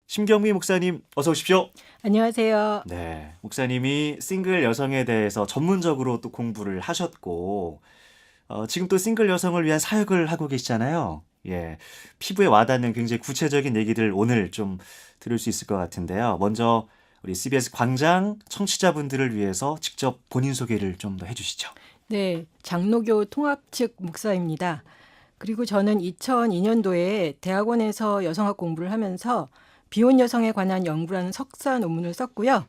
심경미 목사님 어서 오십시오. 안녕하세요. 네, 목사님이 싱글 여성에 대해서 전문적으로 또 공부를 하셨고 지금 또 싱글 여성을 위한 사역을 하고 계시잖아요. 예, 피부에 와닿는 굉장히 구체적인 얘기들 오늘 좀 들을 수 있을 것 같은데요. 먼저 우리 CBS 광장 청취자분들을 위해서 직접 본인 소개를 좀 더 해주시죠. 네, 장로교 통합 측 목사입니다. 그리고 저는 2002년도에 대학원에서 여성학 공부를 하면서 비혼 여성에 관한 연구라는 석사 논문을 썼고요.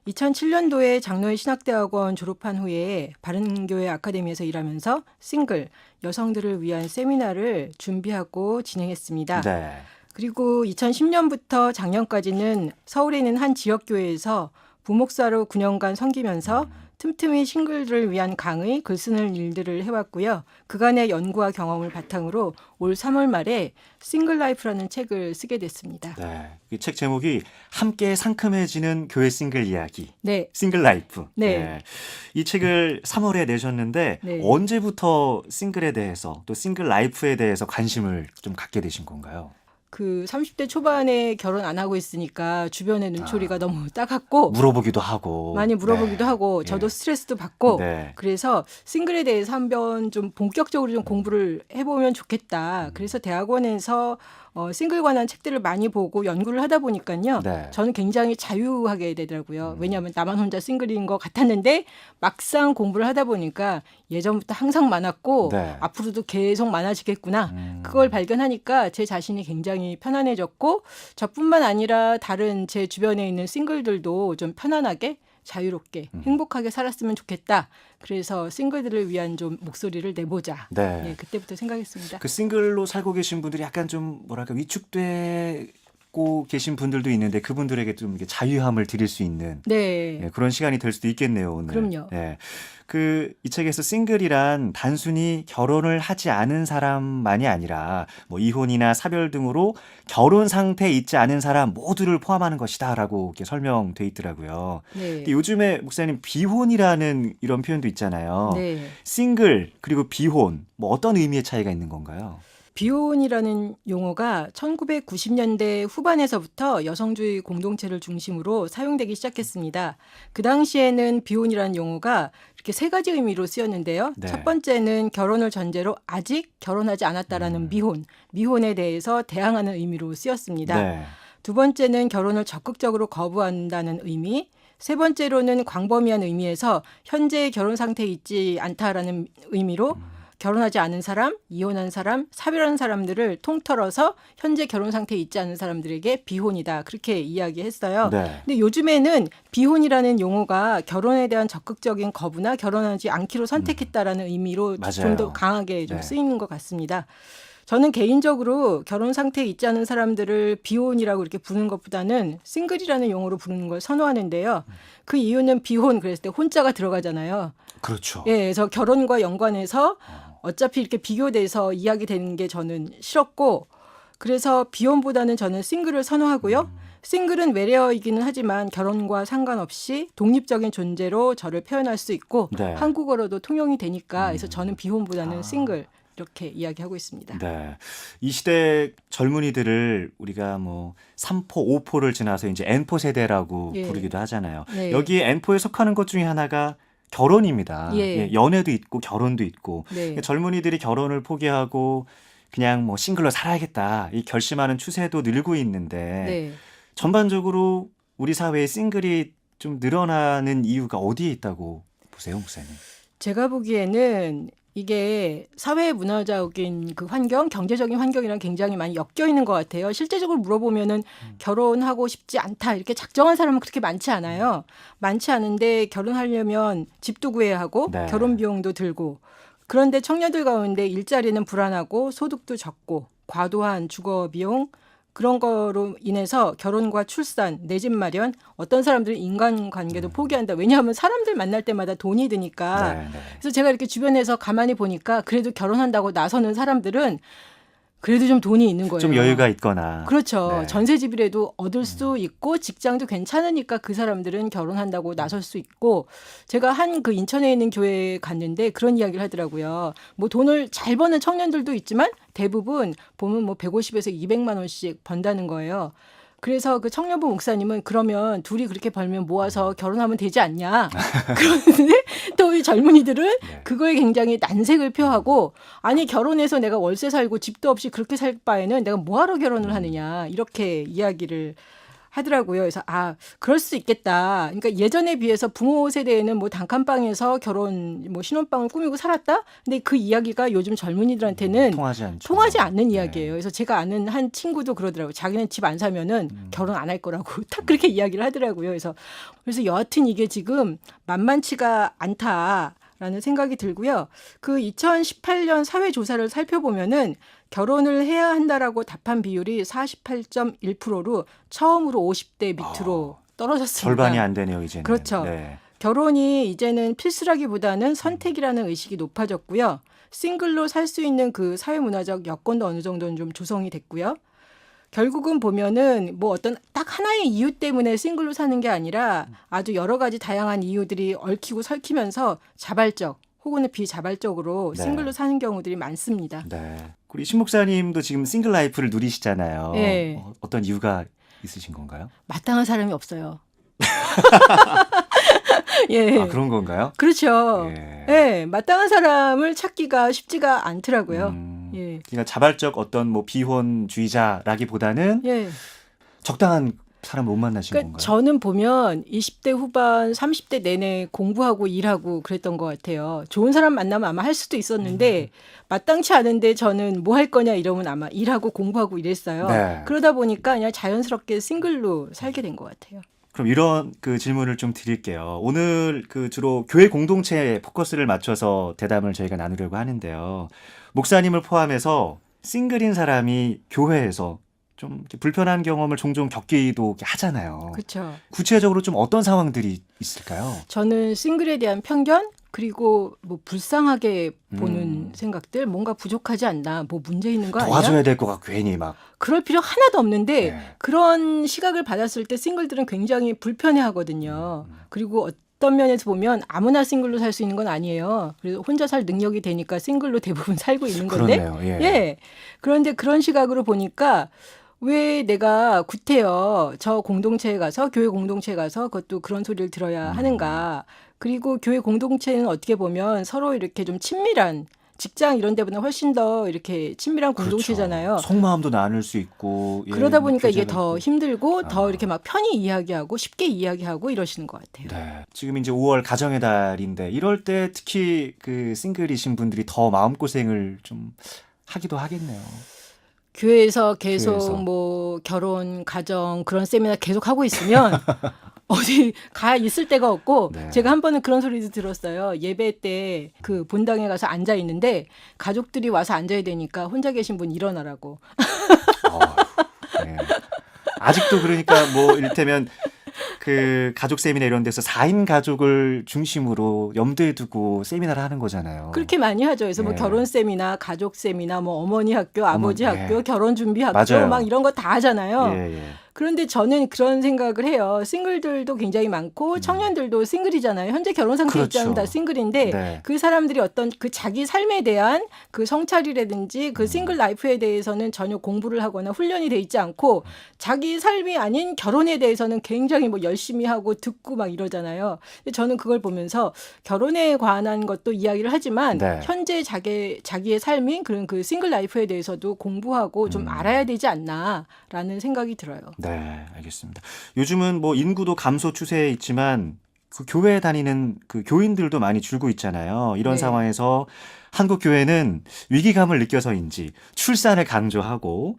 2007년도에 장로회 신학대학원 졸업한 후에 바른교회 아카데미에서 일하면서 싱글 여성들을 위한 세미나를 준비하고 진행했습니다. 네. 그리고 2010년부터 작년까지는 서울에 있는 한 지역교회에서 부목사로 9년간 섬기면서 틈틈이 싱글들을 위한 강의, 글 쓰는 일들을 해왔고요. 그간의 연구와 경험을 바탕으로 올 3월 말에 싱글 라이프라는 책을 쓰게 됐습니다. 네, 이 책 제목이 함께 상큼해지는 교회 싱글 이야기. 네. 싱글 라이프. 네. 예. 이 책을 3월에 내셨는데 네. 언제부터 싱글에 대해서 또 싱글 라이프에 대해서 관심을 좀 갖게 되신 건가요? 그 30대 초반에 결혼 안 하고 있으니까 주변의 눈초리가 너무 따갑고 물어보기도 하고. 많이 물어보기도 네. 하고 저도 예. 스트레스도 받고 네. 그래서 싱글에 대해서 한번 좀 본격적으로 좀 공부를 해보면 좋겠다. 그래서 대학원에서 싱글 관한 책들을 많이 보고 연구를 하다 보니까요. 네. 저는 굉장히 자유하게 되더라고요. 왜냐하면 나만 혼자 싱글인 것 같았는데 막상 공부를 하다 보니까 예전부터 항상 많았고 네. 앞으로도 계속 많아지겠구나. 그걸 발견하니까 제 자신이 굉장히 편안해졌고 저뿐만 아니라 다른 제 주변에 있는 싱글들도 좀 편안하게 자유롭게 행복하게 살았으면 좋겠다. 그래서 싱글들을 위한 좀 목소리를 내보자. 네. 네, 그때부터 생각했습니다. 그 싱글로 살고 계신 분들이 약간 좀 뭐랄까 위축되고 계신 분들도 있는데 그분들에게 좀 이렇게 자유함을 드릴 수 있는 네. 예, 그런 시간이 될 수도 있겠네요, 오늘. 그럼요. 예. 이 책에서 싱글이란 단순히 결혼을 하지 않은 사람만이 아니라 뭐 이혼이나 사별 등으로 결혼 상태에 있지 않은 사람 모두를 포함하는 것이다라고 이렇게 설명돼 있더라고요. 네. 근데 요즘에 목사님 비혼이라는 이런 표현도 있잖아요. 네. 싱글 그리고 비혼 뭐 어떤 의미의 차이가 있는 건가요? 비혼이라는 용어가 1990년대 후반에서부터 여성주의 공동체를 중심으로 사용되기 시작했습니다. 그 당시에는 비혼이라는 용어가 이렇게 세 가지 의미로 쓰였는데요. 네. 첫 번째는 결혼을 전제로 아직 결혼하지 않았다라는 미혼에 대해서 대항하는 의미로 쓰였습니다. 네. 두 번째는 결혼을 적극적으로 거부한다는 의미, 세 번째로는 광범위한 의미에서 현재 결혼 상태에 있지 않다라는 의미로 결혼하지 않은 사람, 이혼한 사람, 사별한 사람들을 통틀어서 현재 결혼 상태에 있지 않은 사람들에게 비혼이다. 그렇게 이야기했어요. 네. 근데 요즘에는 비혼이라는 용어가 결혼에 대한 적극적인 거부나 결혼하지 않기로 선택했다라는 의미로 맞아요. 좀 더 강하게 좀 네. 쓰이는 것 같습니다. 저는 개인적으로 결혼 상태에 있지 않은 사람들을 비혼이라고 이렇게 부르는 것보다는 싱글이라는 용어로 부르는 걸 선호하는데요. 그 이유는 비혼 그랬을 때 혼자가 들어가잖아요. 그렇죠. 예, 그래서 결혼과 연관해서 어차피 이렇게 비교돼서 이야기되는 게 저는 싫었고 그래서 비혼보다는 저는 싱글을 선호하고요. 싱글은 외래어이기는 하지만 결혼과 상관없이 독립적인 존재로 저를 표현할 수 있고 네. 한국어로도 통용이 되니까 그래서 저는 비혼보다는 싱글 이렇게 이야기하고 있습니다. 네. 이 시대 젊은이들을 우리가 뭐 3포, 5포를 지나서 이제 N포 세대라고 예. 부르기도 하잖아요. 네. 여기에 N포에 속하는 것 중에 하나가 결혼입니다. 예. 연애도 있고 결혼도 있고. 네. 젊은이들이 결혼을 포기하고 그냥 뭐 싱글로 살아야겠다. 이 결심하는 추세도 늘고 있는데 네. 전반적으로 우리 사회의 싱글이 좀 늘어나는 이유가 어디에 있다고 보세요, 목사님? 제가 보기에는 이게 사회 문화적인 그 환경, 경제적인 환경이랑 굉장히 많이 엮여 있는 것 같아요. 실제적으로 물어보면은 결혼하고 싶지 않다 이렇게 작정한 사람은 그렇게 많지 않아요. 많지 않은데 결혼하려면 집도 구해야 하고 네. 결혼 비용도 들고 그런데 청년들 가운데 일자리는 불안하고 소득도 적고 과도한 주거 비용 그런 거로 인해서 결혼과 출산, 내 집 마련, 어떤 사람들은 인간관계도 포기한다. 왜냐하면 사람들 만날 때마다 돈이 드니까. 네, 네. 그래서 제가 이렇게 주변에서 가만히 보니까 그래도 결혼한다고 나서는 사람들은 그래도 좀 돈이 있는 거예요. 좀 여유가 있거나. 그렇죠. 네. 전세집이라도 얻을 수 있고 직장도 괜찮으니까 그 사람들은 결혼한다고 나설 수 있고 제가 한 그 인천에 있는 교회에 갔는데 그런 이야기를 하더라고요. 뭐 돈을 잘 버는 청년들도 있지만 대부분 보면 뭐 150에서 200만 원씩 번다는 거예요. 그래서 그 청년부 목사님은 그러면 둘이 그렇게 벌면 모아서 결혼하면 되지 않냐. 그런데 또 이 젊은이들은 네. 그거에 굉장히 난색을 표하고 아니 결혼해서 내가 월세 살고 집도 없이 그렇게 살 바에는 내가 뭐하러 결혼을 하느냐 이렇게 이야기를 하더라고요. 그래서 그럴 수 있겠다. 그러니까 예전에 비해서 부모 세대에는 뭐 단칸방에서 결혼 뭐 신혼방을 꾸미고 살았다. 근데 그 이야기가 요즘 젊은이들한테는 통하지 않죠. 통하지 않는 네. 이야기예요. 그래서 제가 아는 한 친구도 그러더라고요. 자기는 집 안 사면은 결혼 안 할 거라고 딱 그렇게 이야기를 하더라고요. 그래서 여하튼 이게 지금 만만치가 않다라는 생각이 들고요. 그 2018년 사회 조사를 살펴보면은 결혼을 해야 한다라고 답한 비율이 48.1%로 처음으로 50대 밑으로 떨어졌습니다. 절반이 안 되네요, 이제는. 그렇죠. 네. 결혼이 이제는 필수라기보다는 선택이라는 의식이 높아졌고요. 싱글로 살 수 있는 그 사회문화적 여건도 어느 정도는 좀 조성이 됐고요. 결국은 보면은 뭐 어떤 딱 하나의 이유 때문에 싱글로 사는 게 아니라 아주 여러 가지 다양한 이유들이 얽히고 설키면서 자발적 혹은 비자발적으로 네. 싱글로 사는 경우들이 많습니다. 네. 우리 신 목사님도 지금 싱글 라이프를 누리시잖아요. 네. 어떤 이유가 있으신 건가요? 마땅한 사람이 없어요. 예. 그런 건가요? 그렇죠. 예. 예. 마땅한 사람을 찾기가 쉽지가 않더라고요. 예. 그러니까 자발적 어떤 뭐 비혼주의자라기보다는 예. 적당한 사람 못 만나신 그러니까 건가요? 저는 보면 20대 후반, 30대 내내 공부하고 일하고 그랬던 것 같아요. 좋은 사람 만나면 아마 할 수도 있었는데 마땅치 않은데 저는 뭐 할 거냐 이러면 아마 일하고 공부하고 이랬어요. 네. 그러다 보니까 그냥 자연스럽게 싱글로 살게 된 것 같아요. 그럼 이런 그 질문을 좀 드릴게요. 오늘 그 주로 교회 공동체에 포커스를 맞춰서 대담을 저희가 나누려고 하는데요. 목사님을 포함해서 싱글인 사람이 교회에서 좀 이렇게 불편한 경험을 종종 겪기도 하잖아요. 그렇죠. 구체적으로 좀 어떤 상황들이 있을까요? 저는 싱글에 대한 편견 그리고 뭐 불쌍하게 보는 생각들 뭔가 부족하지 않나 뭐 문제 있는 거 아니야? 도와줘야 될 것 같고 괜히 막. 그럴 필요 하나도 없는데 네. 그런 시각을 받았을 때 싱글들은 굉장히 불편해하거든요. 그리고 어떤 면에서 보면 아무나 싱글로 살 수 있는 건 아니에요. 그래서 혼자 살 능력이 되니까 싱글로 대부분 살고 있는 건데. 그렇네요. 예. 예. 그런데 그런 시각으로 보니까 왜 내가 구태여 저 공동체에 가서 교회 공동체에 가서 그것도 그런 소리를 들어야 하는가. 그리고 교회 공동체는 어떻게 보면 서로 이렇게 좀 친밀한 직장 이런 데보다 훨씬 더 이렇게 친밀한 공동체잖아요. 그렇죠. 속마음도 나눌 수 있고. 예, 그러다 뭐 보니까 이게 교제가 더 있고. 힘들고 더 이렇게 막 편히 이야기하고 쉽게 이야기하고 이러시는 것 같아요. 네. 지금 이제 5월 가정의 달인데 이럴 때 특히 그 싱글이신 분들이 더 마음고생을 좀 하기도 하겠네요. 교회에서 계속 교회에서. 뭐 결혼, 가정 그런 세미나 계속 하고 있으면 어디 가 있을 데가 없고 네. 제가 한 번은 그런 소리도 들었어요. 예배 때 그 본당에 가서 앉아 있는데 가족들이 와서 앉아야 되니까 혼자 계신 분 일어나라고. 네. 아직도 그러니까 뭐 이를테면 그 가족 세미나 이런 데서 4인 가족을 중심으로 염두에 두고 세미나를 하는 거잖아요. 그렇게 많이 하죠. 그래서 뭐 예. 결혼 세미나, 가족 세미나, 뭐 어머니 학교, 아버지 어머니, 학교, 예. 결혼 준비 학교 맞아요. 막 이런 거 다 하잖아요. 예, 예. 그런데 저는 그런 생각을 해요. 싱글들도 굉장히 많고 청년들도 싱글이잖아요. 현재 결혼 상태에 그렇죠. 있자면 다 싱글인데 네. 그 사람들이 어떤 그 자기 삶에 대한 그 성찰이라든지 그 싱글 라이프에 대해서는 전혀 공부를 하거나 훈련이 돼 있지 않고 자기 삶이 아닌 결혼에 대해서는 굉장히 뭐 열심히 하고 듣고 막 이러잖아요. 근데 저는 그걸 보면서 결혼에 관한 것도 이야기를 하지만 네. 현재 자기의 삶인 그런 그 싱글 라이프에 대해서도 공부하고 좀 알아야 되지 않나라는 생각이 들어요. 네, 알겠습니다. 요즘은 뭐 인구도 감소 추세에 있지만 그 교회 다니는 그 교인들도 많이 줄고 있잖아요. 이런 네. 상황에서 한국 교회는 위기감을 느껴서인지 출산을 강조하고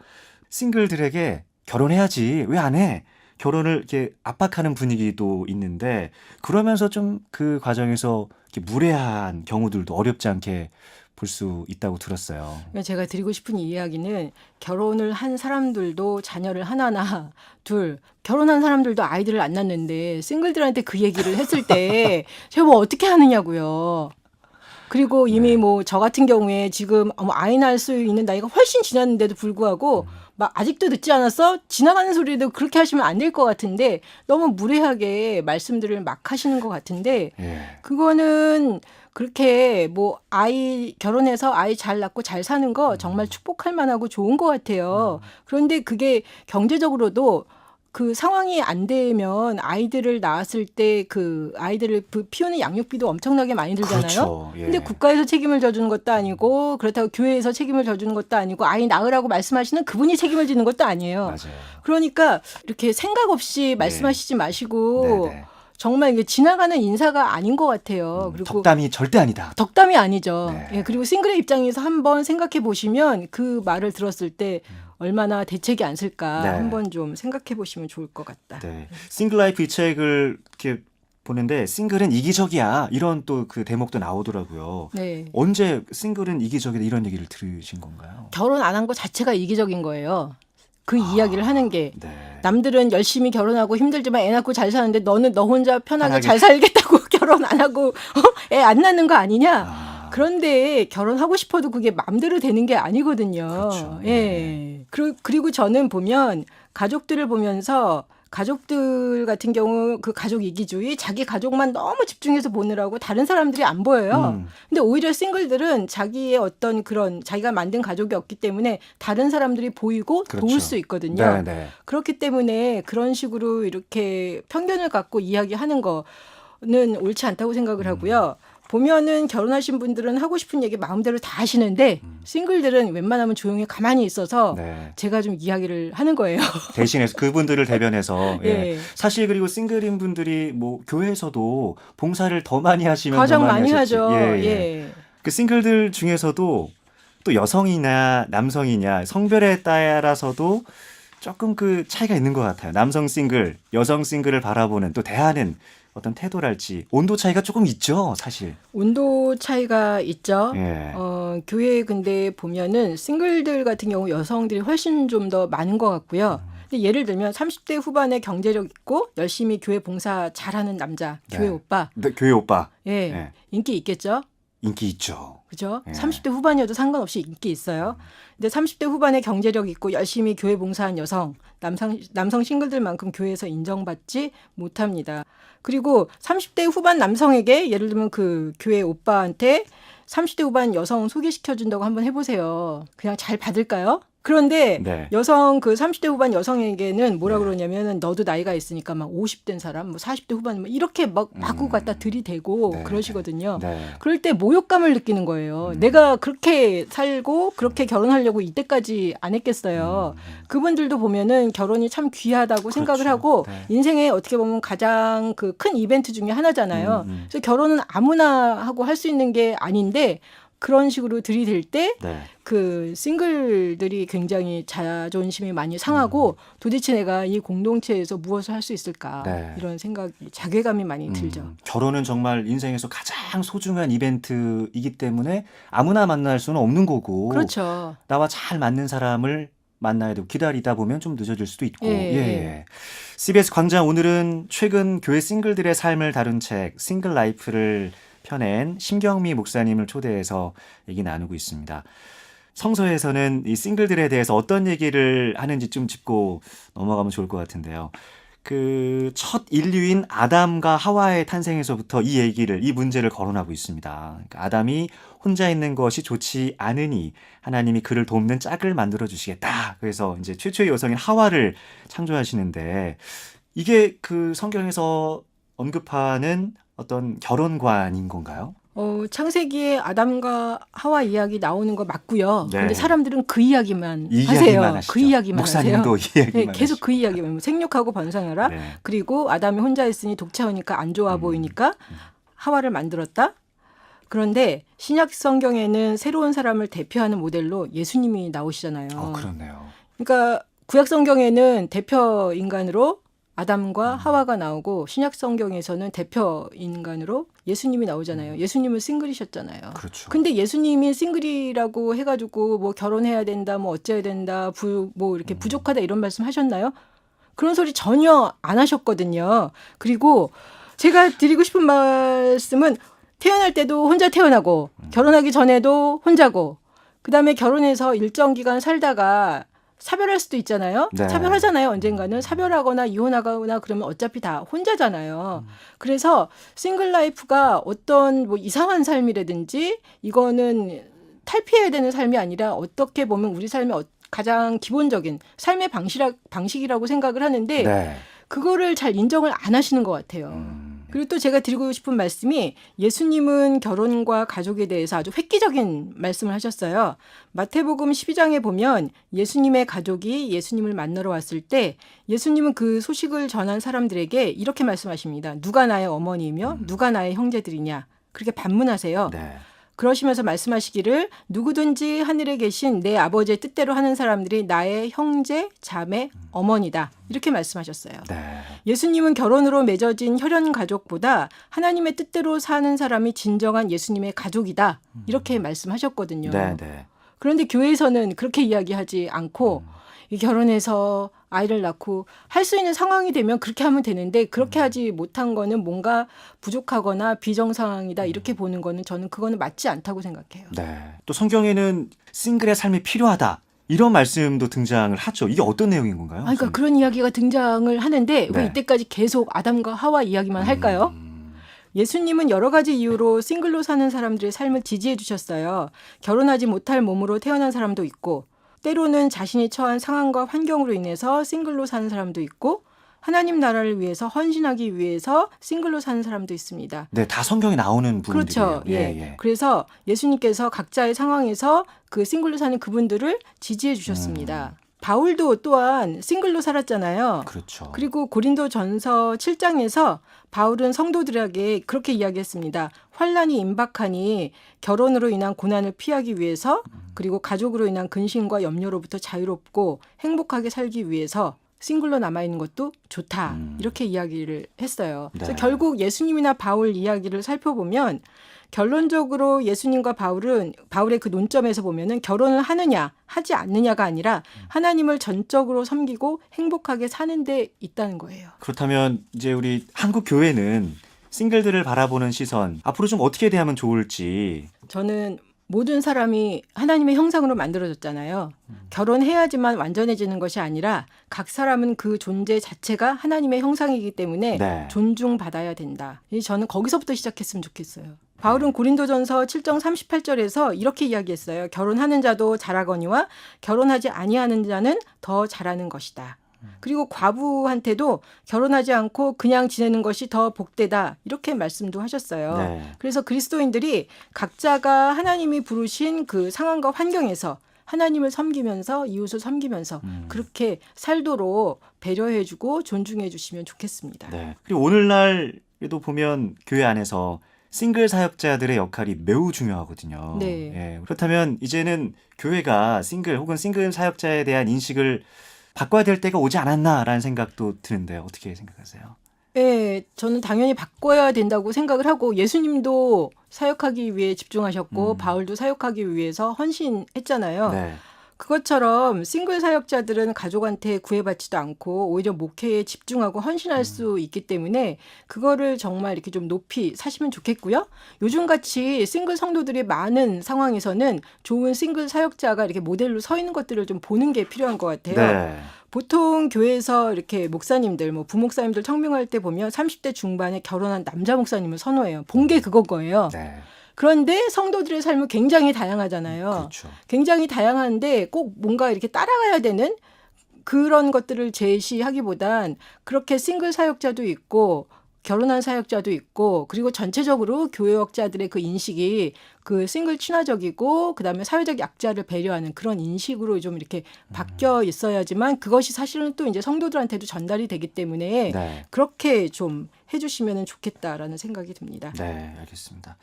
싱글들에게 결혼해야지 왜 안 해? 결혼을 이렇게 압박하는 분위기도 있는데 그러면서 좀 그 과정에서 이렇게 무례한 경우들도 어렵지 않게 볼 수 있다고 들었어요. 제가 드리고 싶은 이 이야기는 결혼을 한 사람들도 자녀를 하나나 둘, 결혼한 사람들도 아이들을 안 낳는데 싱글들한테 그 얘기를 했을 때 제가 뭐 어떻게 하느냐고요. 그리고 이미 뭐 저 같은 경우에 지금 아이 낳을 수 있는 나이가 훨씬 지났는데도 불구하고 막 아직도 늦지 않았어? 지나가는 소리도 그렇게 하시면 안 될 것 같은데 너무 무례하게 말씀들을 막 하시는 것 같은데 예. 그거는 그렇게 뭐 아이 결혼해서 아이 잘 낳고 잘 사는 거 정말 축복할 만하고 좋은 것 같아요. 그런데 그게 경제적으로도 그 상황이 안 되면 아이들을 낳았을 때 그 아이들을 피우는 양육비도 엄청나게 많이 들잖아요. 그렇죠. 예. 근데 국가에서 책임을 져주는 것도 아니고 그렇다고 교회에서 책임을 져주는 것도 아니고 아이 낳으라고 말씀하시는 그분이 책임을 지는 것도 아니에요. 맞아요. 그러니까 이렇게 생각 없이 말씀하시지 마시고 네네. 정말 이게 지나가는 인사가 아닌 것 같아요. 그리고 덕담이 절대 아니다. 덕담이 아니죠. 네. 예, 그리고 싱글의 입장에서 한번 생각해 보시면 그 말을 들었을 때 얼마나 대책이 안 쓸까 네. 한번 좀 생각해 보시면 좋을 것 같다. 네. 싱글 라이프 이 책을 이렇게 보는데 싱글은 이기적이야 이런 또 그 대목도 나오더라고요. 네. 언제 싱글은 이기적이다 이런 얘기를 들으신 건가요? 결혼 안 한 거 자체가 이기적인 거예요. 그 이야기를 하는 게 네. 남들은 열심히 결혼하고 힘들지만 애 낳고 잘 사는데 너는 너 혼자 편하게 편하게. 잘 살겠다고 결혼 안 하고 애 안 낳는 거 아니냐? 아, 그런데 결혼하고 싶어도 그게 마음대로 되는 게 아니거든요. 그렇죠. 예. 그리고 저는 보면 가족들을 보면서 가족들 같은 경우 그 가족 이기주의 자기 가족만 너무 집중해서 보느라고 다른 사람들이 안 보여요. 근데 오히려 싱글들은 자기의 어떤 그런 자기가 만든 가족이 없기 때문에 다른 사람들이 보이고 그렇죠. 도울 수 있거든요. 네, 네. 그렇기 때문에 그런 식으로 이렇게 편견을 갖고 이야기하는 거는 옳지 않다고 생각을 하고요. 보면은 결혼하신 분들은 하고 싶은 얘기 마음대로 다 하시는데 싱글들은 웬만하면 조용히 가만히 있어서 네. 제가 좀 이야기를 하는 거예요. 대신해서 그분들을 대변해서 예. 예. 사실 그리고 싱글인 분들이 뭐 교회에서도 봉사를 더 많이 하시면 가장 더 많이 하셨지. 하죠. 예, 예. 예. 그 싱글들 중에서도 또 여성이냐 남성이냐 성별에 따라서도 조금 그 차이가 있는 것 같아요. 남성 싱글, 여성 싱글을 바라보는 또 대하는 어떤 태도랄지 온도 차이가 조금 있죠, 사실. 온도 차이가 있죠. 예. 교회 근데 보면은 싱글들 같은 경우 여성들이 훨씬 좀 더 많은 것 같고요. 근데 예를 들면 30대 후반에 경제력 있고 열심히 교회 봉사 잘하는 남자, 네. 교회 오빠, 네, 교회 오빠 예, 예. 인기 있겠죠. 인기 있죠. 그죠? 예. 30대 후반이어도 상관없이 인기 있어요. 근데 30대 후반에 경제력 있고 열심히 교회 봉사한 여성, 남성 싱글들만큼 교회에서 인정받지 못합니다. 그리고 30대 후반 남성에게 예를 들면 그 교회 오빠한테 30대 후반 여성 소개시켜준다고 한번 해보세요. 그냥 잘 받을까요? 그런데 네. 여성 그 30대 후반 여성에게는 뭐라 그러냐면은 너도 나이가 있으니까 막 50된 사람, 뭐 40대 후반 뭐 이렇게 막 마구 갖다 들이대고 네, 그러시거든요. 네. 그럴 때 모욕감을 느끼는 거예요. 내가 그렇게 살고 그렇게 결혼하려고 이때까지 안 했겠어요. 그분들도 보면은 결혼이 참 귀하다고 생각을 그렇죠. 하고 네. 인생에 어떻게 보면 가장 그 큰 이벤트 중에 하나잖아요. 그래서 결혼은 아무나 하고 할 수 있는 게 아닌데 그런 식으로 들이댈 때 네. 그 싱글들이 굉장히 자존심이 많이 상하고 도대체 내가 이 공동체에서 무엇을 할 수 있을까 네. 이런 생각이 자괴감이 많이 들죠. 결혼은 정말 인생에서 가장 소중한 이벤트이기 때문에 아무나 만날 수는 없는 거고 그렇죠. 나와 잘 맞는 사람을 만나야 되고 기다리다 보면 좀 늦어질 수도 있고. 예. CBS 광장 오늘은 최근 교회 싱글들의 삶을 다룬 책 싱글 라이프를 펴낸 심경미 목사님을 초대해서 얘기 나누고 있습니다. 성서에서는 이 싱글들에 대해서 어떤 얘기를 하는지 좀 짚고 넘어가면 좋을 것 같은데요. 그 첫 인류인 아담과 하와의 탄생에서부터 이 문제를 거론하고 있습니다. 그러니까 아담이 혼자 있는 것이 좋지 않으니 하나님이 그를 돕는 짝을 만들어 주시겠다. 그래서 이제 최초의 여성인 하와를 창조하시는데 이게 그 성경에서 언급하는 어떤 결혼관인 건가요? 창세기에 아담과 하와 이야기 나오는 거 맞고요. 네. 근데 사람들은 그 이야기만 이 하세요. 이야기만 하시죠. 그 이야기만 목사님도 하세요. 이 이야기만 네, 계속 하시죠. 그 이야기만. 생육하고 번성해라. 네. 그리고 아담이 혼자 있으니 독채하니까 안 좋아 보이니까 하와를 만들었다. 그런데 신약 성경에는 새로운 사람을 대표하는 모델로 예수님이 나오시잖아요. 그렇네요. 그러니까 구약 성경에는 대표 인간으로 아담과 하와가 나오고 신약 성경에서는 대표 인간으로 예수님이 나오잖아요. 예수님은 싱글이셨잖아요. 그렇죠. 근데 예수님이 싱글이라고 해가지고 뭐 결혼해야 된다, 뭐 어째야 된다, 뭐 이렇게 부족하다 이런 말씀 하셨나요? 그런 소리 전혀 안 하셨거든요. 그리고 제가 드리고 싶은 말씀은 태어날 때도 혼자 태어나고 결혼하기 전에도 혼자고 그다음에 결혼해서 일정 기간 살다가 사별할 수도 있잖아요. 네. 사별하잖아요. 언젠가는 사별하거나 이혼하거나 그러면 어차피 다 혼자잖아요. 그래서 싱글 라이프가 어떤 뭐 이상한 삶이라든지 이거는 탈피해야 되는 삶이 아니라 어떻게 보면 우리 삶의 가장 기본적인 삶의 방식이라고 생각을 하는데 네. 그거를 잘 인정을 안 하시는 것 같아요. 그리고 또 제가 드리고 싶은 말씀이 예수님은 결혼과 가족에 대해서 아주 획기적인 말씀을 하셨어요. 마태복음 12장에 보면 예수님의 가족이 예수님을 만나러 왔을 때 예수님은 그 소식을 전한 사람들에게 이렇게 말씀하십니다. 누가 나의 어머니이며 누가 나의 형제들이냐. 그렇게 반문하세요. 네. 그러시면서 말씀하시기를 누구든지 하늘에 계신 내 아버지의 뜻대로 하는 사람들이 나의 형제, 자매, 어머니다. 이렇게 말씀하셨어요. 네. 예수님은 결혼으로 맺어진 혈연 가족보다 하나님의 뜻대로 사는 사람이 진정한 예수님의 가족이다. 이렇게 말씀하셨거든요. 네. 네. 그런데 교회에서는 그렇게 이야기하지 않고 이 결혼해서 아이를 낳고 할 수 있는 상황이 되면 그렇게 하면 되는데 그렇게 하지 못한 거는 뭔가 부족하거나 비정상이다 이렇게 보는 거는 저는 그거는 맞지 않다고 생각해요. 네. 또 성경에는 싱글의 삶이 필요하다. 이런 말씀도 등장을 하죠. 이게 어떤 내용인 건가요? 그러니까 그런 이야기가 등장을 하는데 왜 네. 이때까지 계속 아담과 하와 이야기만 할까요? 예수님은 여러 가지 이유로 싱글로 사는 사람들의 삶을 지지해 주셨어요. 결혼하지 못할 몸으로 태어난 사람도 있고 때로는 자신이 처한 상황과 환경으로 인해서 싱글로 사는 사람도 있고 하나님 나라를 위해서 헌신하기 위해서 싱글로 사는 사람도 있습니다. 네, 다 성경에 나오는 부분들이에요. 그렇죠. 예. 그래서 예수님께서 각자의 상황에서 그 싱글로 사는 그분들을 지지해 주셨습니다. 바울도 또한 싱글로 살았잖아요. 그렇죠. 그리고 고린도전서 7장에서 바울은 성도들에게 그렇게 이야기했습니다. 환난이 임박하니 결혼으로 인한 고난을 피하기 위해서 그리고 가족으로 인한 근심과 염려로부터 자유롭고 행복하게 살기 위해서 싱글로 남아있는 것도 좋다. 이렇게 이야기를 했어요. 그래서 네. 결국 예수님이나 바울 이야기를 살펴보면 결론적으로 예수님과 바울의 그 논점에서 보면은 결혼을 하느냐 하지 않느냐가 아니라 하나님을 전적으로 섬기고 행복하게 사는 데 있다는 거예요. 그렇다면 이제 우리 한국 교회는 싱글들을 바라보는 시선 앞으로 좀 어떻게 대하면 좋을지. 저는 모든 사람이 하나님의 형상으로 만들어졌잖아요. 결혼해야지만 완전해지는 것이 아니라 각 사람은 그 존재 자체가 하나님의 형상이기 때문에 네. 존중받아야 된다. 저는 거기서부터 시작했으면 좋겠어요. 바울은 고린도전서 7장 38절에서 이렇게 이야기했어요. 결혼하는 자도 잘하거니와 결혼하지 아니하는 자는 더 잘하는 것이다. 그리고 과부한테도 결혼하지 않고 그냥 지내는 것이 더 복되다. 이렇게 말씀도 하셨어요. 네. 그래서 그리스도인들이 각자가 하나님이 부르신 그 상황과 환경에서 하나님을 섬기면서 이웃을 섬기면서 그렇게 살도록 배려해주고 존중해주시면 좋겠습니다. 네. 그리고 오늘날에도 보면 교회 안에서 싱글 사역자들의 역할이 매우 중요하거든요. 네. 예, 그렇다면 이제는 교회가 싱글 혹은 싱글 사역자에 대한 인식을 바꿔야 될 때가 오지 않았나라는 생각도 드는데 어떻게 생각하세요? 네, 저는 당연히 바꿔야 된다고 생각을 하고 예수님도 사역하기 위해 집중하셨고 바울도 사역하기 위해서 헌신했잖아요. 네. 그것처럼 싱글 사역자들은 가족한테 구애받지도 않고 오히려 목회에 집중하고 헌신할 수 있기 때문에 그거를 정말 이렇게 좀 높이 사시면 좋겠고요. 요즘같이 싱글 성도들이 많은 상황에서는 좋은 싱글 사역자가 이렇게 모델로 서 있는 것들을 좀 보는 게 필요한 것 같아요. 네. 보통 교회에서 이렇게 목사님들, 부목사님들 청명할 때 보면 30대 중반에 결혼한 남자 목사님을 선호해요. 본 게 그건 거예요. 네. 그런데 성도들의 삶은 굉장히 다양하잖아요. 그렇죠. 굉장히 다양한데 꼭 뭔가 이렇게 따라가야 되는 그런 것들을 제시하기보단 그렇게 싱글 사역자도 있고 결혼한 사역자도 있고 그리고 전체적으로 교역자들의 그 인식이 그 싱글 친화적이고 그다음에 사회적 약자를 배려하는 그런 인식으로 좀 이렇게 바뀌어 있어야지만 그것이 사실은 또 이제 성도들한테도 전달이 되기 때문에 네. 그렇게 좀 해주시면 좋겠다라는 생각이 듭니다. 네, 알겠습니다.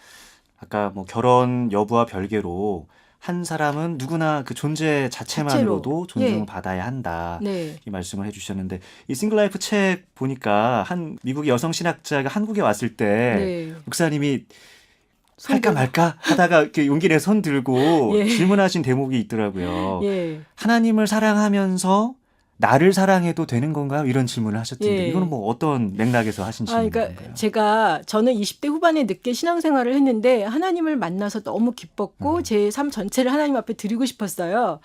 아까 뭐 결혼 여부와 별개로 한 사람은 누구나 그 존재 자체만으로도 존중을 예. 받아야 한다. 네. 이 말씀을 해주셨는데 이 싱글라이프 책 보니까 한 미국의 여성 신학자가 한국에 왔을 때 네. 목사님이 할까 말까 하다가 이렇게 용기 내서 손 들고 예. 질문하신 대목이 있더라고요. 예. 하나님을 사랑하면서 나를 사랑해도 되는 건가요? 이런 질문을 하셨던데 예. 이거는 뭐 어떤 맥락에서 하신 질문인가요? 그러니까 저는 20대 후반에 늦게 신앙생활을 했는데 하나님을 만나서 너무 기뻤고 제 삶 전체를 하나님 앞에 드리고 싶었어요.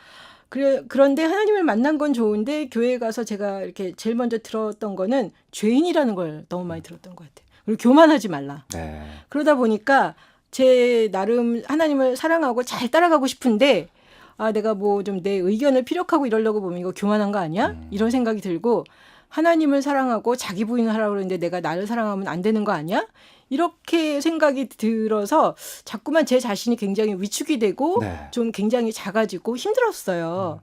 그런데 하나님을 만난 건 좋은데 교회에 가서 제가 이렇게 제일 먼저 들었던 거는 죄인이라는 걸 너무 많이 들었던 것 같아요. 그리고 교만하지 말라. 네. 그러다 보니까 제 나름 하나님을 사랑하고 잘 따라가고 싶은데 아, 내가 뭐 좀 내 의견을 피력하고 이러려고 보면 이거 교만한 거 아니야? 이런 생각이 들고 하나님을 사랑하고 자기 부인을 하라고 그러는데 내가 나를 사랑하면 안 되는 거 아니야? 이렇게 생각이 들어서 자꾸만 제 자신이 굉장히 위축이 되고 네. 좀 굉장히 작아지고 힘들었어요.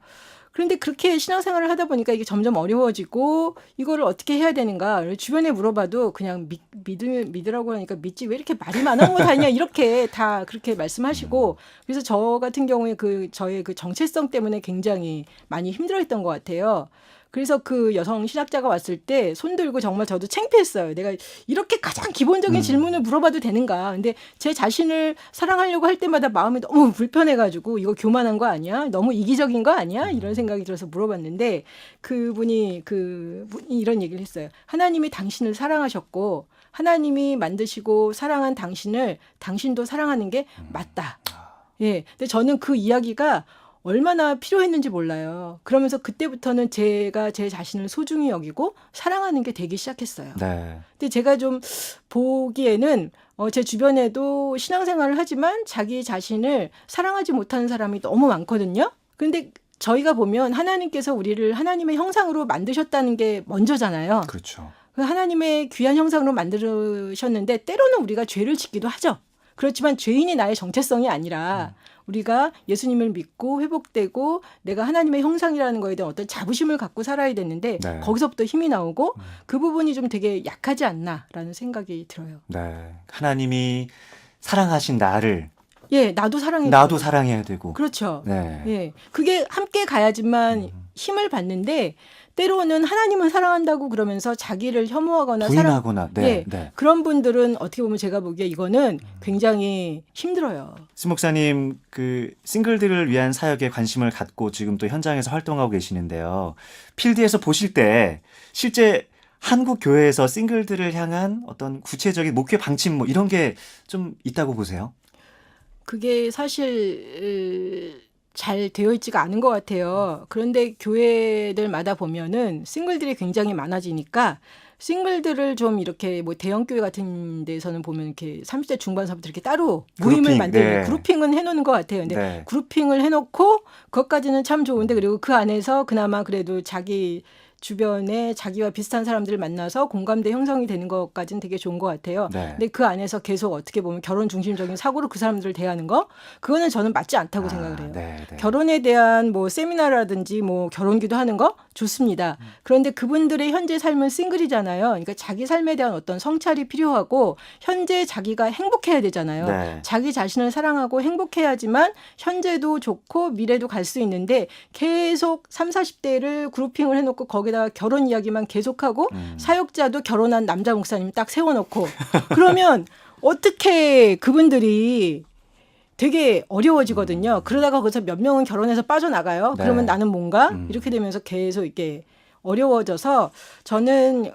그런데 그렇게 신앙생활을 하다 보니까 이게 점점 어려워지고 이거를 어떻게 해야 되는가. 주변에 물어봐도 그냥 믿으라고 하니까 믿지 왜 이렇게 말이 많은 거 다냐 이렇게 다 그렇게 말씀하시고 그래서 저 같은 경우에 저의 그 정체성 때문에 굉장히 많이 힘들어했던 것 같아요. 그래서 그 여성 신학자가 왔을 때 손 들고 정말 저도 창피했어요. 내가 이렇게 가장 기본적인 질문을 물어봐도 되는가. 근데 제 자신을 사랑하려고 할 때마다 마음이 너무 불편해가지고 이거 교만한 거 아니야? 너무 이기적인 거 아니야? 이런 생각이 들어서 물어봤는데 그분이 이런 얘기를 했어요. 하나님이 당신을 사랑하셨고 하나님이 만드시고 사랑한 당신을 당신도 사랑하는 게 맞다. 예. 근데 저는 그 이야기가 얼마나 필요했는지 몰라요. 그러면서 그때부터는 제가 제 자신을 소중히 여기고 사랑하는 게 되기 시작했어요. 네. 근데 제가 좀 보기에는 제 주변에도 신앙생활을 하지만 자기 자신을 사랑하지 못하는 사람이 너무 많거든요. 그런데 저희가 보면 하나님께서 우리를 하나님의 형상으로 만드셨다는 게 먼저잖아요. 그렇죠. 그 하나님의 귀한 형상으로 만드셨는데 때로는 우리가 죄를 짓기도 하죠. 그렇지만 죄인이 나의 정체성이 아니라 우리가 예수님을 믿고 회복되고 내가 하나님의 형상이라는 거에 대한 어떤 자부심을 갖고 살아야 되는데 네. 거기서부터 힘이 나오고 그 부분이 좀 되게 약하지 않나라는 생각이 들어요. 네. 하나님이 사랑하신 나를 예, 나도 사랑해. 나도 사랑해야 되고. 그렇죠. 네. 예, 그게 함께 가야지만 힘을 받는데 때로는 하나님을 사랑한다고 그러면서 자기를 혐오하거나 부인하거나. 네. 예, 네. 그런 분들은 어떻게 보면 제가 보기에 이거는 굉장히 힘들어요. 신 목사님 그 싱글들을 위한 사역에 관심을 갖고 지금 또 현장에서 활동하고 계시는데요. 필드에서 보실 때 실제 한국 교회에서 싱글들을 향한 어떤 구체적인 목회 방침 뭐 이런 게 좀 있다고 보세요? 그게 사실 잘 되어 있지가 않은 것 같아요. 그런데 교회들마다 보면은 싱글들이 굉장히 많아지니까 싱글들을 좀 이렇게 뭐 대형 교회 같은 데서는 보면 이렇게 30대 중반서부터 이렇게 따로 모임을 그룹핑, 만들고 네. 그룹핑은 해놓는 것 같아요. 근데 네. 그룹핑을 해놓고 그것까지는 참 좋은데 그리고 그 안에서 그나마 그래도 자기 주변에 자기와 비슷한 사람들을 만나서 공감대 형성이 되는 것까지는 되게 좋은 것 같아요. 네. 근데 그 안에서 계속 어떻게 보면 결혼 중심적인 사고로 그 사람들을 대하는 거 그거는 저는 맞지 않다고 생각을 해요. 네, 네. 결혼에 대한 뭐 세미나라든지 뭐 결혼기도 하는 거 좋습니다. 그런데 그분들의 현재 삶은 싱글이잖아요. 그러니까 자기 삶에 대한 어떤 성찰이 필요하고 현재 자기가 행복해야 되잖아요. 네. 자기 자신을 사랑하고 행복해야지만 현재도 좋고 미래도 갈 수 있는데 계속 30, 40대를 그룹핑을 해놓고 거기다가 결혼 이야기만 계속하고 사역자도 결혼한 남자 목사님 딱 세워놓고 그러면 어떻게 그분들이 되게 어려워지거든요. 그러다가 거기서 몇 명은 결혼해서 빠져나가요. 네. 그러면 나는 뭔가 이렇게 되면서 계속 이렇게 어려워져서 저는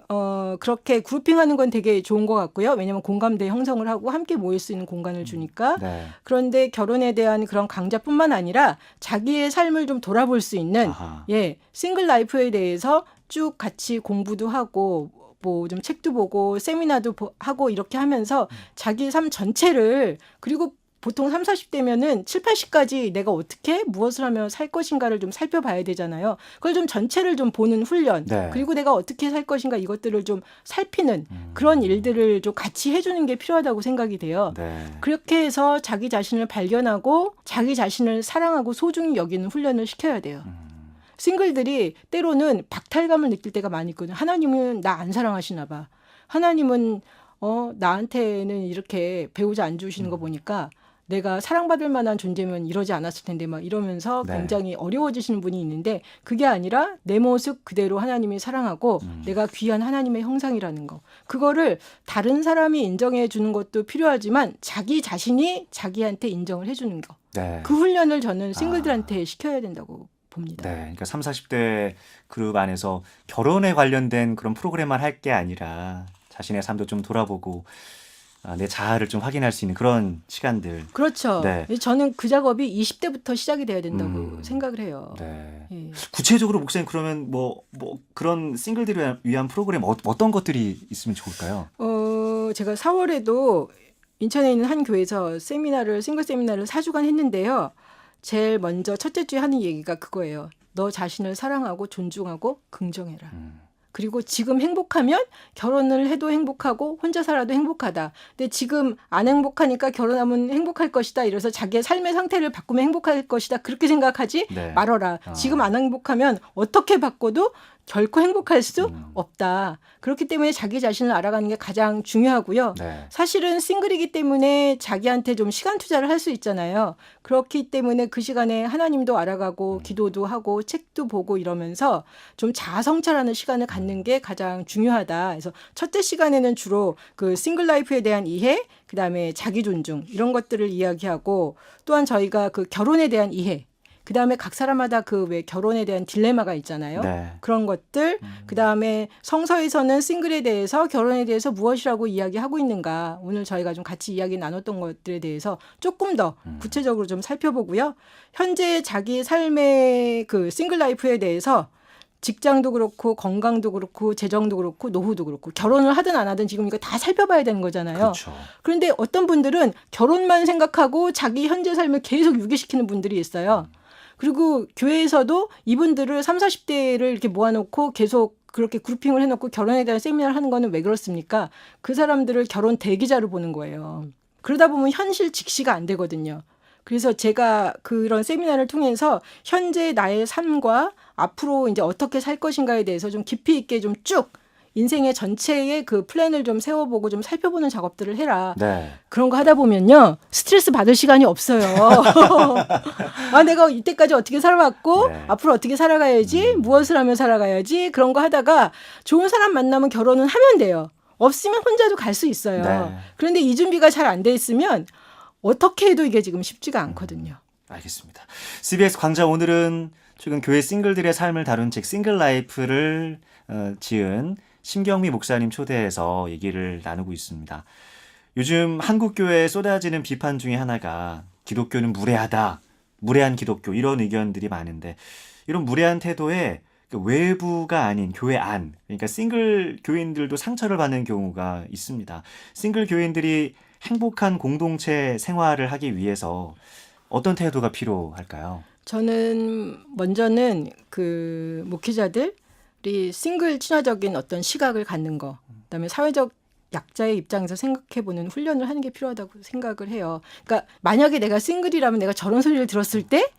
그렇게 그룹핑하는 건 되게 좋은 것 같고요. 왜냐하면 공감대 형성을 하고 함께 모일 수 있는 공간을 주니까. 네. 그런데 결혼에 대한 그런 강좌뿐만 아니라 자기의 삶을 좀 돌아볼 수 있는 아하. 예, 싱글 라이프에 대해서 쭉 같이 공부도 하고 뭐 좀 책도 보고 세미나도 하고 이렇게 하면서 자기 삶 전체를 그리고 보통 30, 40대면은 7, 80까지 내가 어떻게 무엇을 하며 살 것인가를 좀 살펴봐야 되잖아요. 그걸 좀 전체를 좀 보는 훈련 네. 그리고 내가 어떻게 살 것인가 이것들을 좀 살피는 그런 일들을 좀 같이 해주는 게 필요하다고 생각이 돼요. 네. 그렇게 해서 자기 자신을 발견하고 자기 자신을 사랑하고 소중히 여기는 훈련을 시켜야 돼요. 싱글들이 때로는 박탈감을 느낄 때가 많이 있거든요. 하나님은 나 안 사랑하시나 봐. 하나님은 나한테는 이렇게 배우자 안 주시는 거 보니까 내가 사랑받을 만한 존재면 이러지 않았을 텐데 막 이러면서 네. 굉장히 어려워지시는 분이 있는데 그게 아니라 내 모습 그대로 하나님이 사랑하고 내가 귀한 하나님의 형상이라는 거. 그거를 다른 사람이 인정해 주는 것도 필요하지만 자기 자신이 자기한테 인정을 해 주는 거. 네. 그 훈련을 저는 싱글들한테 시켜야 된다고 봅니다. 네, 그러니까 30, 40대 그룹 안에서 결혼에 관련된 그런 프로그램만 할 게 아니라 자신의 삶도 좀 돌아보고 내 자아를 좀 확인할 수 있는 그런 시간들. 그렇죠. 네. 저는 그 작업이 20대부터 시작이 돼야 된다고 생각을 해요. 네. 예. 구체적으로 목사님 그러면 뭐 그런 싱글들을 위한 프로그램 어떤 것들이 있으면 좋을까요? 제가 4월에도 인천에 있는 한 교회에서 싱글 세미나를 4주간 했는데요. 제일 먼저 첫째 주에 하는 얘기가 그거예요. 너 자신을 사랑하고 존중하고 긍정해라. 그리고 지금 행복하면 결혼을 해도 행복하고 혼자 살아도 행복하다. 근데 지금 안 행복하니까 결혼하면 행복할 것이다. 이래서 자기의 삶의 상태를 바꾸면 행복할 것이다. 그렇게 생각하지 네. 말아라. 지금 안 행복하면 어떻게 바꿔도 결코 행복할 수 음. 없다. 그렇기 때문에 자기 자신을 알아가는 게 가장 중요하고요. 네. 사실은 싱글이기 때문에 자기한테 좀 시간 투자를 할 수 있잖아요. 그렇기 때문에 그 시간에 하나님도 알아가고 기도도 하고 책도 보고 이러면서 좀 자아 성찰하는 시간을 갖는 게 가장 중요하다. 그래서 첫째 시간에는 주로 그 싱글 라이프에 대한 이해, 그다음에 자기 존중 이런 것들을 이야기하고 또한 저희가 그 결혼에 대한 이해 그다음에 각 사람마다 그 왜 결혼에 대한 딜레마가 있잖아요. 네. 그런 것들 그다음에 성서에서는 싱글에 대해서 결혼에 대해서 무엇이라고 이야기하고 있는가 오늘 저희가 좀 같이 이야기 나눴던 것들에 대해서 조금 더 구체적으로 좀 살펴보고요. 현재 자기 삶의 그 싱글 라이프에 대해서 직장도 그렇고 건강도 그렇고 재정도 그렇고 노후도 그렇고 결혼을 하든 안 하든 지금 이거 다 살펴봐야 되는 거잖아요. 그렇죠. 그런데 어떤 분들은 결혼만 생각하고 자기 현재 삶을 계속 유기시키는 분들이 있어요. 그리고 교회에서도 이분들을 30, 40대를 이렇게 모아놓고 계속 그렇게 그룹핑을 해놓고 결혼에 대한 세미나를 하는 거는 왜 그렇습니까? 그 사람들을 결혼 대기자로 보는 거예요. 그러다 보면 현실 직시가 안 되거든요. 그래서 제가 그런 세미나를 통해서 현재 나의 삶과 앞으로 이제 어떻게 살 것인가에 대해서 좀 깊이 있게 좀 쭉 인생의 전체의 그 플랜을 좀 세워보고 좀 살펴보는 작업들을 해라. 네. 그런 거 하다 보면요. 스트레스 받을 시간이 없어요. 아, 내가 이때까지 어떻게 살아왔고 네. 앞으로 어떻게 살아가야지 무엇을 하며 살아가야지 그런 거 하다가 좋은 사람 만나면 결혼은 하면 돼요. 없으면 혼자도 갈 수 있어요. 네. 그런데 이 준비가 잘 안 돼 있으면 어떻게 해도 이게 지금 쉽지가 않거든요. 알겠습니다. CBS 광장 오늘은 최근 교회 싱글들의 삶을 다룬 책 싱글 라이프를 지은 심경미 목사님 초대해서 얘기를 나누고 있습니다. 요즘 한국 교회에 쏟아지는 비판 중에 하나가 기독교는 무례하다, 무례한 기독교 이런 의견들이 많은데 이런 무례한 태도에 외부가 아닌 교회 안, 그러니까 싱글 교인들도 상처를 받는 경우가 있습니다. 싱글 교인들이 행복한 공동체 생활을 하기 위해서 어떤 태도가 필요할까요? 저는 먼저는 그 목회자들이 싱글 친화적인 어떤 시각을 갖는 거, 그다음에 사회적 약자의 입장에서 생각해보는 훈련을 하는 게 필요하다고 생각을 해요. 그러니까 만약에 내가 싱글이라면 내가 저런 소리를 들었을 때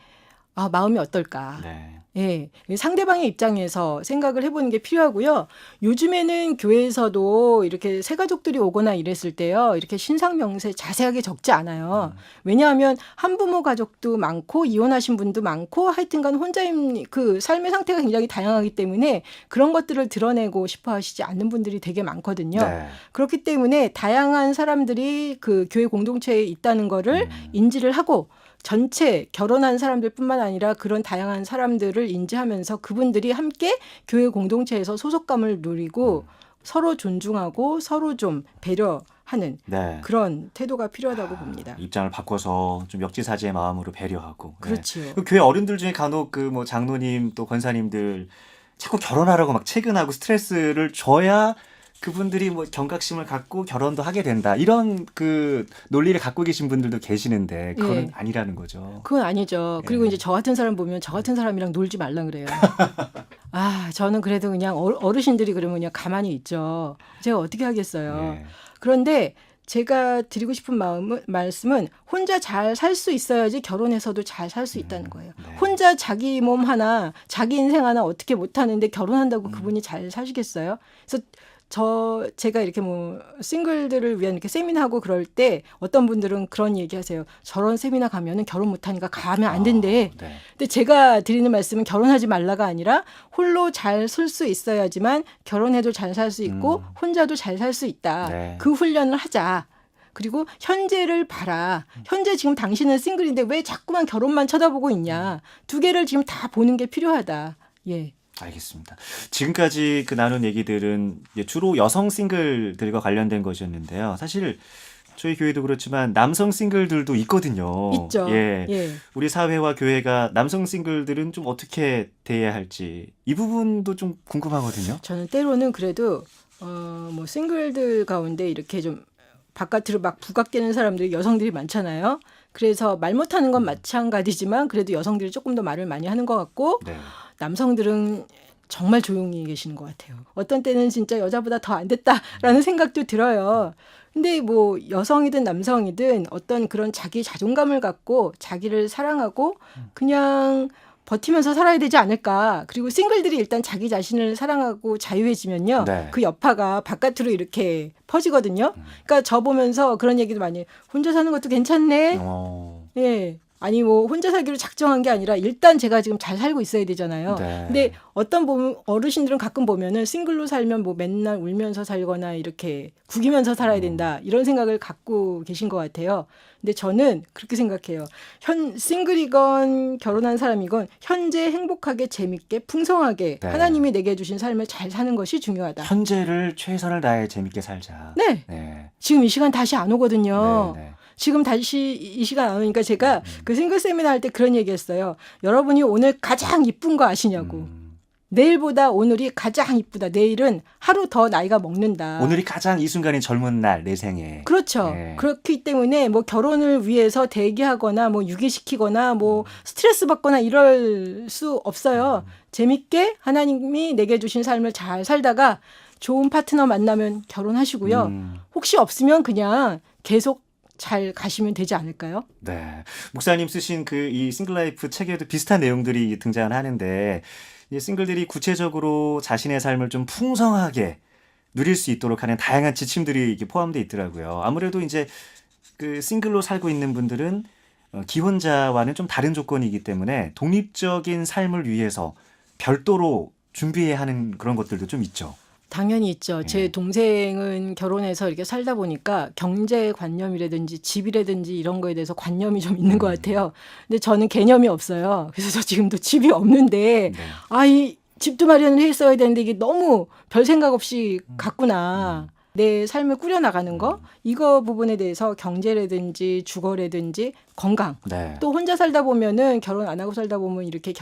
아, 마음이 어떨까? 네. 예, 상대방의 입장에서 생각을 해보는 게 필요하고요. 요즘에는 교회에서도 이렇게 새가족들이 오거나 이랬을 때요, 이렇게 신상 명세 자세하게 적지 않아요. 왜냐하면 한부모 가족도 많고 이혼하신 분도 많고 하여튼간 혼자인 그 삶의 상태가 굉장히 다양하기 때문에 그런 것들을 드러내고 싶어하시지 않는 분들이 되게 많거든요. 네. 그렇기 때문에 다양한 사람들이 그 교회 공동체에 있다는 거를 인지를 하고. 전체 결혼한 사람들뿐만 아니라 그런 다양한 사람들을 인지하면서 그분들이 함께 교회 공동체에서 소속감을 누리고 서로 존중하고 서로 좀 배려하는 네. 그런 태도가 필요하다고 봅니다. 입장을 바꿔서 좀 역지사지의 마음으로 배려하고. 네. 그렇지요. 그 교회 어른들 중에 간혹 그 뭐 장로님 또 권사님들 자꾸 결혼하라고 막 채근하고 스트레스를 줘야 그분들이 뭐 경각심을 갖고 결혼도 하게 된다. 이런 그 논리를 갖고 계신 분들도 계시는데 그건 예. 아니라는 거죠. 그건 아니죠. 그리고 예. 이제 저 같은 사람 보면 저 같은 사람이랑 놀지 말라 그래요. 아, 저는 그래도 그냥 어르신들이 그러면 그냥 가만히 있죠. 제가 어떻게 하겠어요. 예. 그런데 제가 드리고 싶은 말씀은 혼자 잘 살 수 있어야지 결혼해서도 잘 살 수 있다는 거예요. 네. 혼자 자기 몸 하나, 자기 인생 하나 어떻게 못하는데 결혼한다고 그분이 잘 사시겠어요? 그래서 제가 이렇게 뭐 싱글들을 위한 이렇게 세미나 하고 그럴 때 어떤 분들은 그런 얘기 하세요. 저런 세미나 가면은 결혼 못하니까 가면 안 된대. 네. 근데 제가 드리는 말씀은 결혼하지 말라가 아니라 홀로 잘 설 수 있어야지만 결혼해도 잘 살 수 있고 혼자도 잘 살 수 있다. 네. 그 훈련을 하자. 그리고 현재를 봐라. 현재 지금 당신은 싱글인데 왜 자꾸만 결혼만 쳐다보고 있냐. 두 개를 지금 다 보는 게 필요하다. 예. 알겠습니다. 지금까지 그 나눈 얘기들은 이제 주로 여성 싱글들과 관련된 것이었는데요. 사실 저희 교회도 그렇지만 남성 싱글들도 있거든요. 있죠. 예. 예. 우리 사회와 교회가 남성 싱글들은 좀 어떻게 대해야 할지 이 부분도 좀 궁금하거든요. 저는 때로는 그래도 뭐 싱글들 가운데 이렇게 좀 바깥으로 막 부각되는 사람들이 여성들이 많잖아요. 그래서 말 못하는 건 마찬가지지만 그래도 여성들이 조금 더 말을 많이 하는 것 같고 네. 남성들은 정말 조용히 계시는 것 같아요. 어떤 때는 진짜 여자보다 더 안 됐다라는 생각도 들어요. 근데 뭐 여성이든 남성이든 어떤 그런 자기 자존감을 갖고 자기를 사랑하고 그냥 버티면서 살아야 되지 않을까. 그리고 싱글들이 일단 자기 자신을 사랑하고 자유해지면요. 네. 그 여파가 바깥으로 이렇게 퍼지거든요. 그러니까 저 보면서 그런 얘기도 많이 해요. 혼자 사는 것도 괜찮네. 어, 예. 아니 뭐 혼자 살기로 작정한 게 아니라 일단 제가 지금 잘 살고 있어야 되잖아요. 네. 근데 어떤 어르신들은 가끔 보면은 싱글로 살면 뭐 맨날 울면서 살거나 이렇게 구기면서 살아야 된다 이런 생각을 갖고 계신 것 같아요. 근데 저는 그렇게 생각해요. 싱글이건 결혼한 사람이건 현재 행복하게 재밌게 풍성하게 네. 하나님이 내게 주신 삶을 잘 사는 것이 중요하다. 현재를 최선을 다해 재밌게 살자. 네. 네. 지금 이 시간 다시 안 오거든요. 네, 네. 지금 다시 이 시간 안 오니까 제가 그 싱글 세미나 할 때 그런 얘기 했어요. 여러분이 오늘 가장 이쁜 거 아시냐고. 내일보다 오늘이 가장 이쁘다. 내일은 하루 더 나이가 먹는다. 오늘이 가장 이 순간이 젊은 날, 내 생에. 그렇죠. 네. 그렇기 때문에 뭐 결혼을 위해서 대기하거나 뭐 유기시키거나 뭐 스트레스 받거나 이럴 수 없어요. 재밌게 하나님이 내게 주신 삶을 잘 살다가 좋은 파트너 만나면 결혼하시고요. 혹시 없으면 그냥 계속 잘 가시면 되지 않을까요? 네. 목사님 쓰신 그 이 싱글라이프 책에도 비슷한 내용들이 등장을 하는데, 이제 싱글들이 구체적으로 자신의 삶을 좀 풍성하게 누릴 수 있도록 하는 다양한 지침들이 이렇게 포함되어 있더라고요. 아무래도 이제 그 싱글로 살고 있는 분들은 기혼자와는 좀 다른 조건이기 때문에 독립적인 삶을 위해서 별도로 준비해야 하는 그런 것들도 좀 있죠. 당연히 있죠. 제 동생은 결혼해서 이렇게 살다 보니까 경제관념이라든지 집이라든지 이런 거에 대해서 관념이 좀 있는 것 같아요. 근데 저는 개념이 없어요. 그래서 저 지금도 집이 없는데, 네. 이 집도 마련을 했어야 되는데 이게 너무 별 생각 없이 갔구나. 내 삶을 꾸려나가는 거, 이거 부분에 대해서 경제라든지 주거라든지 건강. 네. 또 혼자 살다 보면은 결혼 안 하고 살다 보면 이렇게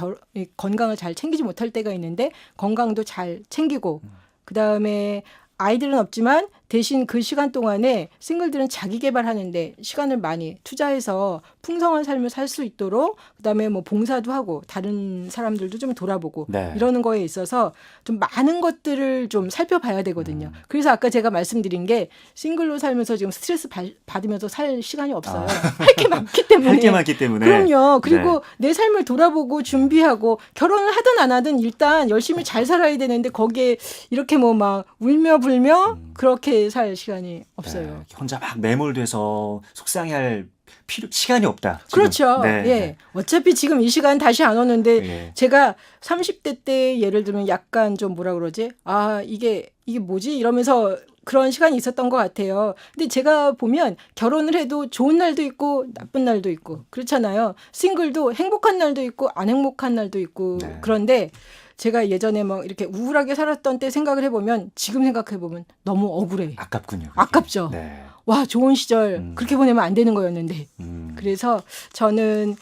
건강을 잘 챙기지 못할 때가 있는데 건강도 잘 챙기고 그다음에 아이들은 없지만 대신 그 시간 동안에 싱글들은 자기 개발하는데 시간을 많이 투자해서 풍성한 삶을 살 수 있도록 그다음에 뭐 봉사도 하고 다른 사람들도 좀 돌아보고 네. 이러는 거에 있어서 좀 많은 것들을 좀 살펴봐야 되거든요. 그래서 아까 제가 말씀드린 게 싱글로 살면서 지금 스트레스 받으면서 살 시간이 없어요. 할 게 많기 때문에. 할 게 많기 때문에. 그럼요. 그리고 내 삶을 돌아보고 준비하고 결혼을 하든 안 하든 일단 열심히 잘 살아야 되는데 거기에 이렇게 뭐 막 울며 불며 그렇게 살 시간이 없어요. 네. 혼자 막 매몰돼서 속상해할 시간이 없다. 지금. 그렇죠. 네. 예. 어차피 지금 이 시간 다시 안 오는데 예. 제가 30대 때 예를 들면 약간 좀 뭐라 그러지? 이게 뭐지? 이러면서 그런 시간이 있었던 것 같아요. 근데 제가 보면 결혼을 해도 좋은 날도 있고 나쁜 날도 있고 그렇잖아요. 싱글도 행복한 날도 있고 안 행복한 날도 있고 네. 그런데 제가 예전에 막 이렇게 우울하게 살았던 때 생각을 해보면 지금 생각해보면 너무 억울해. 아깝군요. 그게. 아깝죠. 네. 와, 좋은 시절 그렇게 보내면 안 되는 거였는데. 그래서 저는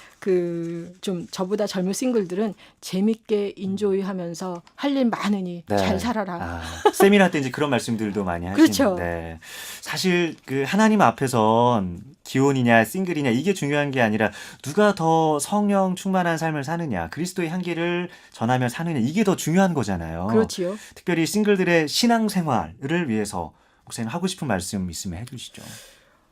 좀 저보다 젊은 싱글들은 재밌게 인조이하면서 할 일 많으니 네. 잘 살아라. 세미나 때 이제 그런 말씀들도 많이 하시는데 그렇죠. 사실 그 하나님 앞에선 기혼이냐 싱글이냐 이게 중요한 게 아니라 누가 더 성령 충만한 삶을 사느냐 그리스도의 향기를 전하며 사느냐 이게 더 중요한 거잖아요. 그렇지요. 특별히 싱글들의 신앙생활을 위해서 목사님 하고 싶은 말씀 있으면 해주시죠.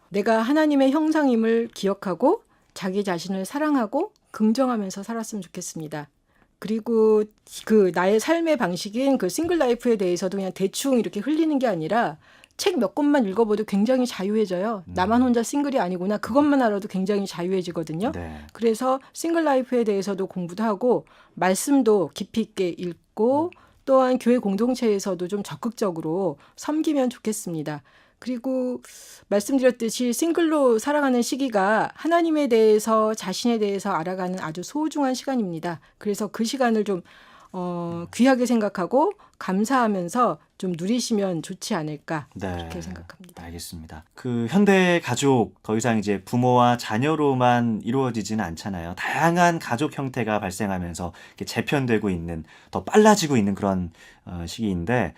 내가 하나님의 형상임을 기억하고 자기 자신을 사랑하고 긍정하면서 살았으면 좋겠습니다. 그리고 그 나의 삶의 방식인 그 싱글 라이프에 대해서도 그냥 대충 이렇게 흘리는 게 아니라 책 몇 권만 읽어봐도 굉장히 자유해져요. 나만 혼자 싱글이 아니구나. 그것만 알아도 굉장히 자유해지거든요. 네. 그래서 싱글 라이프에 대해서도 공부도 하고 말씀도 깊이 있게 읽고 또한 교회 공동체에서도 좀 적극적으로 섬기면 좋겠습니다. 그리고 말씀드렸듯이 싱글로 살아가는 시기가 하나님에 대해서 자신에 대해서 알아가는 아주 소중한 시간입니다. 그래서 그 시간을 좀 귀하게 생각하고 감사하면서 좀 누리시면 좋지 않을까 그렇게 생각합니다. 알겠습니다. 그 현대 가족 더 이상 이제 부모와 자녀로만 이루어지지는 않잖아요. 다양한 가족 형태가 발생하면서 이렇게 재편되고 있는 더 빨라지고 있는 그런 시기인데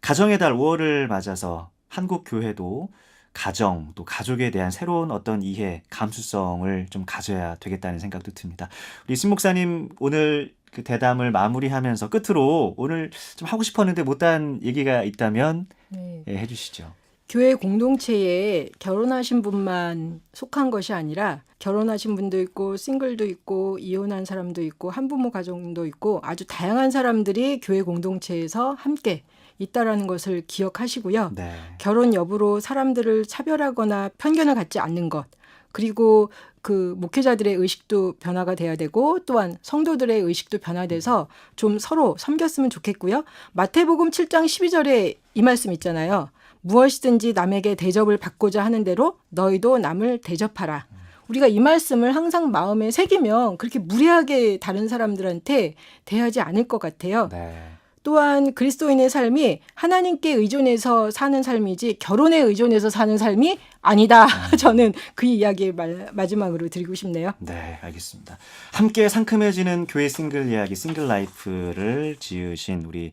가정의 달 5월을 맞아서 한국 교회도 가정 또 가족에 대한 새로운 어떤 이해, 감수성을 좀 가져야 되겠다는 생각도 듭니다. 우리 신 목사님 오늘 그 대담을 마무리하면서 끝으로 오늘 좀 하고 싶었는데 못한 얘기가 있다면 네. 예, 해주시죠. 교회 공동체에 결혼하신 분만 속한 것이 아니라 결혼하신 분도 있고 싱글도 있고 이혼한 사람도 있고 한부모 가정도 있고 아주 다양한 사람들이 교회 공동체에서 함께 있다라는 것을 기억하시고요. 네. 결혼 여부로 사람들을 차별하거나 편견을 갖지 않는 것, 그리고 그 목회자들의 의식도 변화가 돼야 되고 또한 성도들의 의식도 변화돼서 좀 서로 섬겼으면 좋겠고요. 마태복음 7장 12절에 이 말씀 있잖아요. 무엇이든지 남에게 대접을 받고자 하는 대로 너희도 남을 대접하라. 우리가 이 말씀을 항상 마음에 새기면 그렇게 무례하게 다른 사람들한테 대하지 않을 것 같아요. 네. 또한 그리스도인의 삶이 하나님께 의존해서 사는 삶이지 결혼에 의존해서 사는 삶이 아니다. 저는 그 이야기 마지막으로 드리고 싶네요. 네, 알겠습니다. 함께 상큼해지는 교회 싱글 이야기, 싱글 라이프를 지으신 우리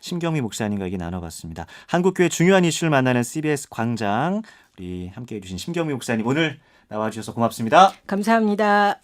심경미 목사님과 얘기 나눠봤습니다. 한국교회 중요한 이슈를 만나는 CBS 광장, 우리 함께해 주신 심경미 목사님 오늘 나와주셔서 고맙습니다. 감사합니다.